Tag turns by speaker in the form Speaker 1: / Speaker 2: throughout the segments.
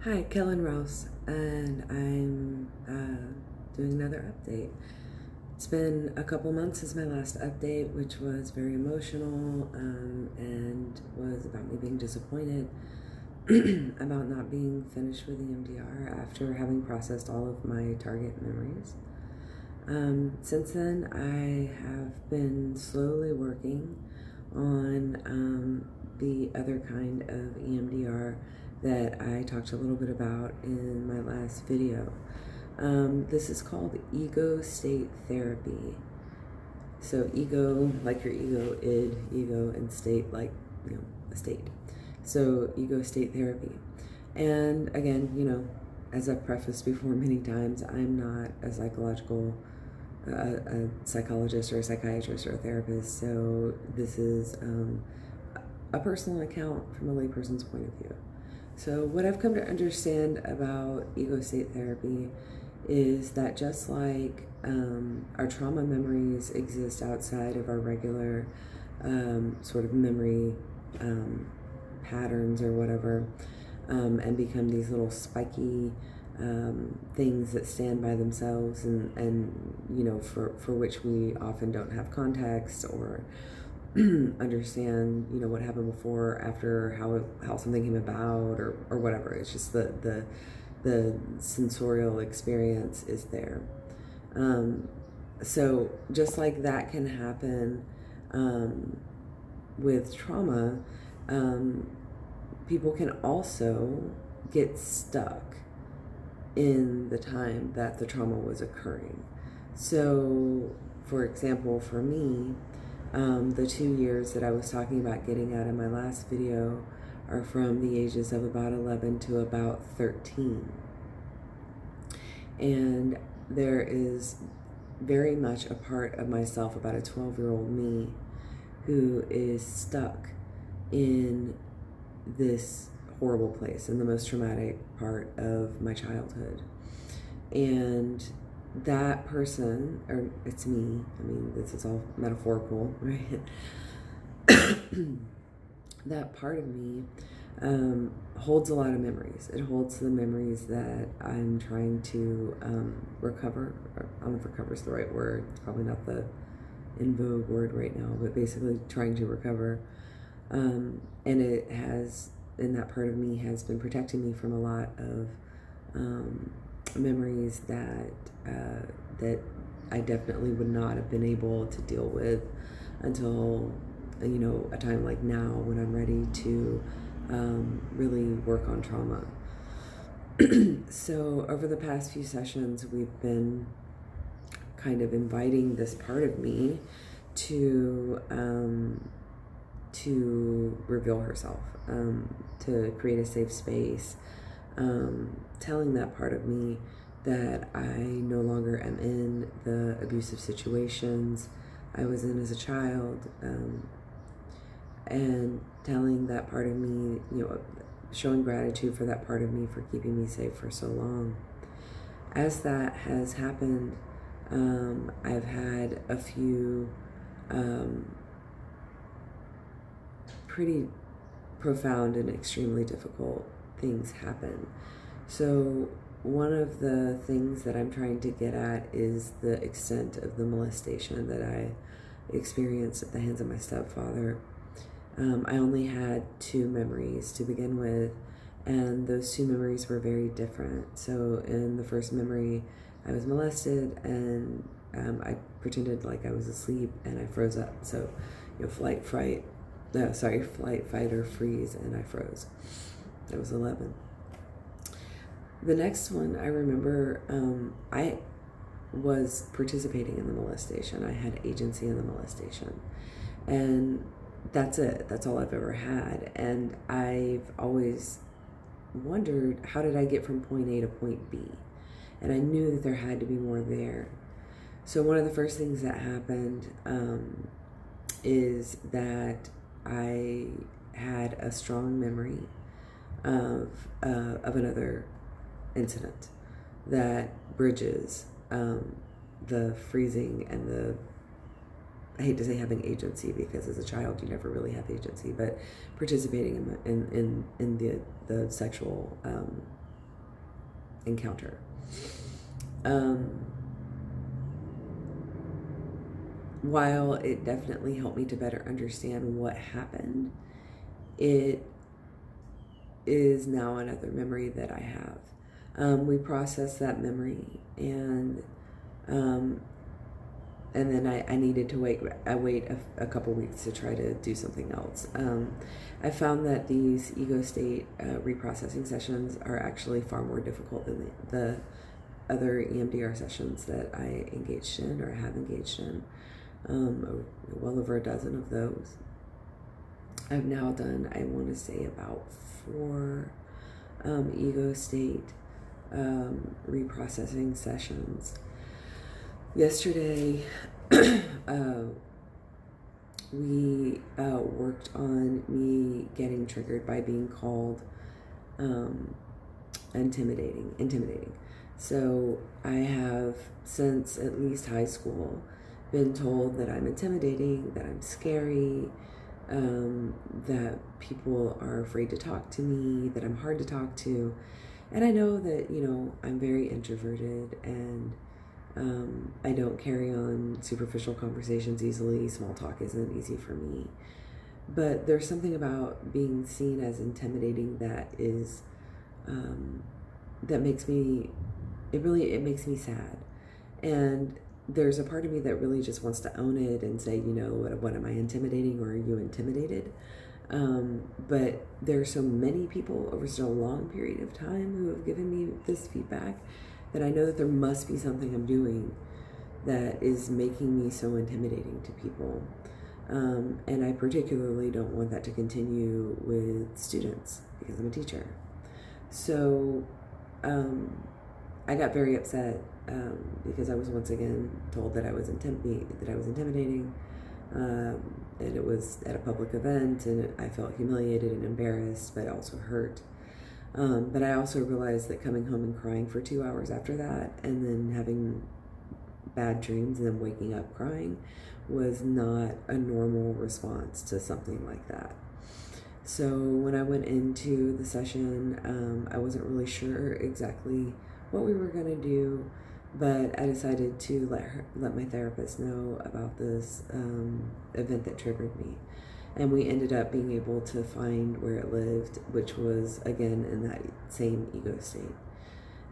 Speaker 1: Hi, Kellen Rouse, and I'm doing another update. It's been a couple months since my last update, which was very emotional and was about me being disappointed about not being finished with EMDR after having processed all of my target memories. Since then, I have been slowly working on the other kind of EMDR that I talked a little bit about in my last video. This is called ego state therapy. So ego, like your ego, ego, and state, like, a state. So ego state therapy. And again, as I've prefaced before many times, I'm not a psychologist or a psychiatrist or a therapist. So this is a personal account from a layperson's point of view. So what I've come to understand about ego state therapy is that just like our trauma memories exist outside of our regular sort of memory patterns or whatever, and become these little spiky things that stand by themselves and for which we often don't have context or understand what happened before or after, how something came about or whatever. It's just the sensorial experience is there. So just like that can happen with trauma, people can also get stuck in the time that the trauma was occurring. So for example, for me, the 2 years that I was talking about getting out in my last video are from the ages of about 11 to about 13. And there is very much a part of myself, about a 12-year-old me, who is stuck in this horrible place, in the most traumatic part of my childhood. And that person, or it's me, I mean, this is all metaphorical, right? That part of me holds a lot of memories. It holds the memories that I'm trying to recover. I don't know if recover is the right word. It's probably not the in vogue word right now, but basically trying to recover. And it has, and that part of me has been protecting me from a lot of memories that I definitely would not have been able to deal with until a time like now, when I'm ready to really work on trauma. So over the past few sessions, we've been kind of inviting this part of me to reveal herself, to create a safe space, telling that part of me that I no longer am in the abusive situations I was in as a child, and telling that part of me, showing gratitude for that part of me for keeping me safe for so long. As that has happened, I've had a few pretty profound and extremely difficult things happen. So one of the things that I'm trying to get at is the extent of the molestation that I experienced at the hands of my stepfather. I only had 2 memories to begin with, and those 2 memories were very different. So in the first memory, I was molested, and I pretended like I was asleep, and I froze up. So, flight, fight, or freeze, and I froze. I was 11. The next one, I remember I was participating in the molestation. I had agency in the molestation. And that's it. That's all I've ever had. And I've always wondered, how did I get from point A to point B? And I knew that there had to be more there. So one of the first things that happened is that I had a strong memory of another incident that bridges the freezing and the, I hate to say having agency, because as a child you never really have agency, but participating in the sexual encounter. While it definitely helped me to better understand what happened, it is now another memory that I have. We processed that memory, and then I needed to wait a couple weeks to try to do something else. I found that these ego state reprocessing sessions are actually far more difficult than the other EMDR sessions that I engaged in or have engaged in. Well over a dozen of those. I've now done, I want to say, about 4 ego state reprocessing sessions. Yesterday, we worked on me getting triggered by being called intimidating. So I have, since at least high school, been told that I'm intimidating, that I'm scary, that people are afraid to talk to me, that I'm hard to talk to. And I know that, I'm very introverted, and I don't carry on superficial conversations easily. Small talk isn't easy for me. But there's something about being seen as intimidating that is, that makes me, it makes me sad. And there's a part of me that really just wants to own it and say, what am I intimidating, or are you intimidated? But there are so many people over such a long period of time who have given me this feedback that I know that there must be something I'm doing that is making me so intimidating to people. And I particularly don't want that to continue with students because I'm a teacher. So I got very upset because I was once again told that I was intimidating, and it was at a public event, and I felt humiliated and embarrassed, but also hurt. But I also realized that coming home and crying for 2 hours after that, and then having bad dreams and then waking up crying, was not a normal response to something like that. So when I went into the session, I wasn't really sure exactly what we were going to do, but I decided to let my therapist know about this event that triggered me. And we ended up being able to find where it lived, which was, again, in that same ego state.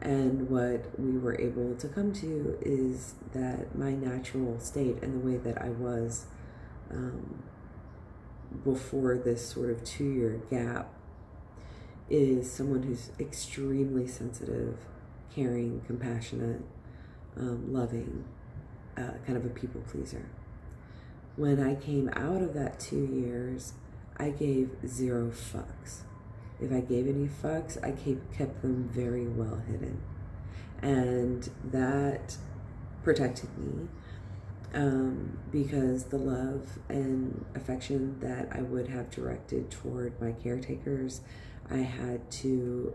Speaker 1: And what we were able to come to is that my natural state and the way that I was before this sort of 2-year gap is someone who's extremely sensitive, caring, compassionate, loving, kind of a people pleaser. When I came out of that 2 years, I gave 0 fucks. If I gave any fucks, I kept them very well hidden. And that protected me because the love and affection that I would have directed toward my caretakers, I had to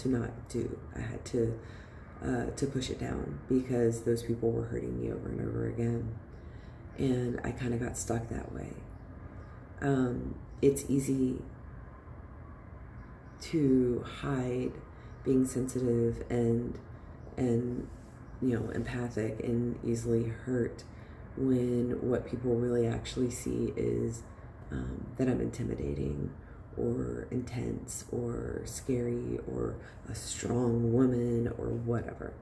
Speaker 1: not do. I had to push it down because those people were hurting me over and over again. And I kind of got stuck that way. It's easy to hide being sensitive and empathic and easily hurt when what people really actually see is that I'm intimidating or intense or scary or a strong woman or whatever.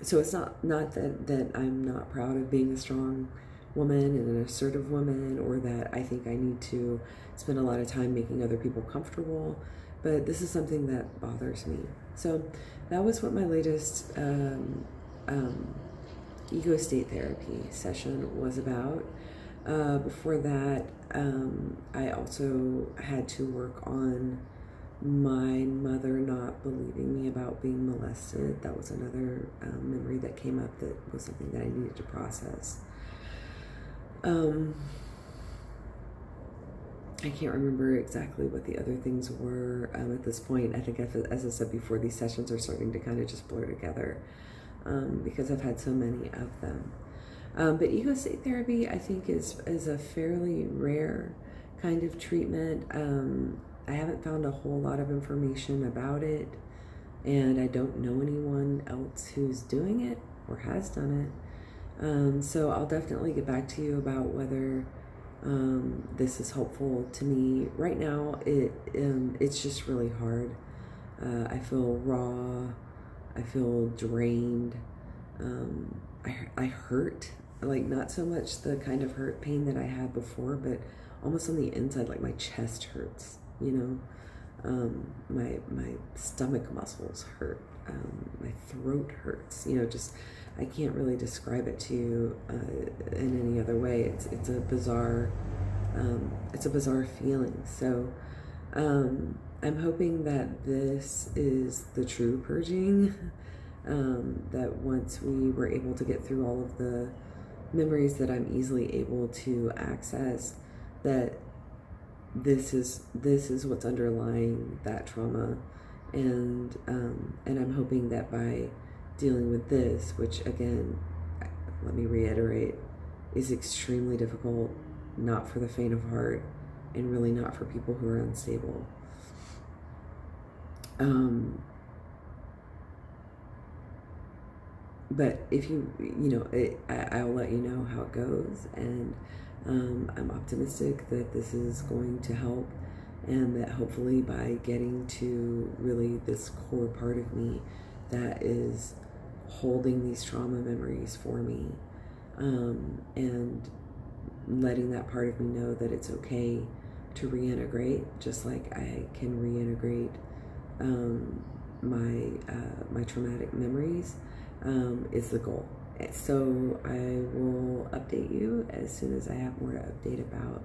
Speaker 1: So it's not that I'm not proud of being a strong woman and an assertive woman, or that I think I need to spend a lot of time making other people comfortable, but this is something that bothers me. So that was what my latest ego state therapy session was about. Before that, I also had to work on my mother not believing me about being molested. That was another memory that came up that was something that I needed to process. I can't remember exactly what the other things were at this point. I think, as I said before, these sessions are starting to kind of just blur together because I've had so many of them. But ego state therapy, I think, is a fairly rare kind of treatment. I haven't found a whole lot of information about it, and I don't know anyone else who's doing it or has done it. So I'll definitely get back to you about whether this is helpful to me. Right now, it's just really hard. I feel raw. I feel drained. I hurt, like not so much the kind of hurt pain that I had before, but almost on the inside, like my chest hurts, you know. My stomach muscles hurt. My throat hurts. You know, just I can't really describe it to you in any other way. It's a bizarre feeling. So I'm hoping that this is the true purging. That once we were able to get through all of the memories that I'm easily able to access, that this is what's underlying that trauma, and I'm hoping that by dealing with this, which again, let me reiterate, is extremely difficult, not for the faint of heart, and really not for people who are unstable. But if I'll let you know how it goes, and I'm optimistic that this is going to help, and that hopefully by getting to really this core part of me that is holding these trauma memories for me, and letting that part of me know that it's okay to reintegrate, just like I can reintegrate my traumatic memories, is the goal. So I will update you as soon as I have more to update about.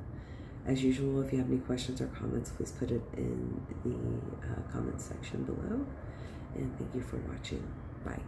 Speaker 1: As usual, if you have any questions or comments, please put it in the comments section below. And thank you for watching. Bye.